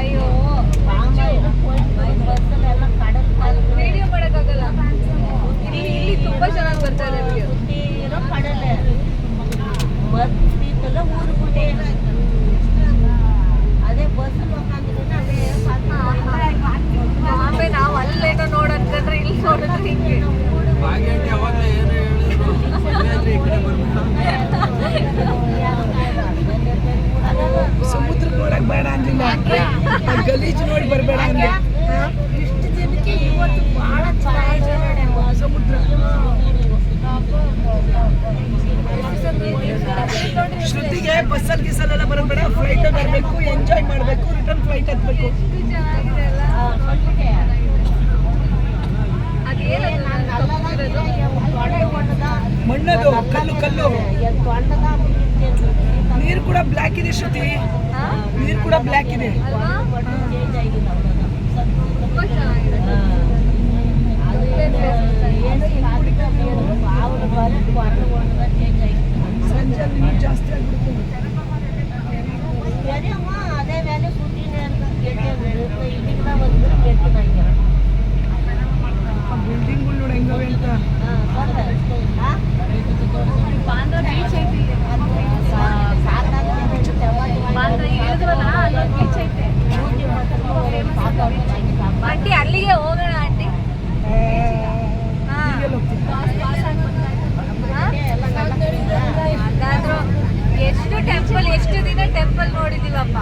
ಅಯ್ಯೋ ವಿಡಿಯೋ ಮಾಡಕ್ಕಾಗಲ್ಲ. ಇಲ್ಲಿ ತುಂಬಾ ಚೆನ್ನಾಗಿ ಬರ್ತಾ ಇದೆ ವಿಡಿಯೋ. ಅದೇ ಬಸ್ ಆಮೇಲೆ ನಾವು ಅಲ್ಲೇನೋ ನೋಡಂತಂದ್ರೆ ಇಲ್ಲಿ ನೋಡಿದ್ರೆ ಹಿಂಗೆ ಸಮುದ್ರ ನೋಡಕ್ ಬೇಡ ಅಂದಿಲ್ಲ, ಗಲೀಜು ನೋಡಿ ಬರಬೇಡ ಅಂದ್ರೆ ಇಷ್ಟು ದಿನಕ್ಕೆ ಇವತ್ತು ಬಹಳ ಚೆನ್ನಾಗಿದೆ ಸಮುದ್ರ. ಶ್ರುತಿಗೆ ಬಸ್ಸಲ್ಲಿ ಗಿಸಲೆಲ್ಲ ಬರಬೇಡ, ಫ್ಲೈಟ್ ಬರಬೇಕು, ಎಂಜಾಯ್ ಮಾಡಬೇಕು, ರಿಟರ್ನ್ ಫ್ಲೈಟ್ ಹತ್ಬೇಕು. ಚೆನ್ನಾಗಿದೆ ಅಲ್ಲ. ಮಣ್ಣದು ಕಲ್ಲು ಕಲ್ಲು. ನೀರು ಕೂಡ ಬ್ಲ್ಯಾಕ್ ಇದೆ ಶ್ರುತಿ, ನೀರು ಕೂಡ ಬ್ಲ್ಯಾಕ್ ಇದೆ. ತುಂಬಾ ಚೆನ್ನಾಗಿದೆ. ಸಂಜೆ ನೀರು ಜಾಸ್ತಿ ಆಗ್ಬಿಡುತ್ತೆ. ಅದೇ ಮೇಲೆ ಕೂತಿನೇ ಅಂತ ಇದಕ್ಕಿಂತ ಬಂದ್ಬಿಟ್ಟು ಕೆಟ್ಟಿನಾಗಿರ ಬಿಲ್ಡಿಂಗ್ಗಳು ನೋಡಿ ಹೆಂಗವೆ ಅಂತ. ಬಾಂದ್ರ ಬೀಚ್ ಐತಿ, ಬಾಂದ್ರ ಇಳಿದ್ರಲ್ಲ ಅಲ್ಲೊಂದು ಬೀಚ್ ಐತೆ. ಆಂಟಿ ಅಲ್ಲಿಗೆ ಹೋಗೋಣ ಆಂಟಿ. ಹಾಗಾದ್ರೂ ಎಷ್ಟು ಟೆಂಪಲ್, ಎಷ್ಟು ದಿನ ಟೆಂಪಲ್ ನೋಡಿದೀವಪ್ಪ.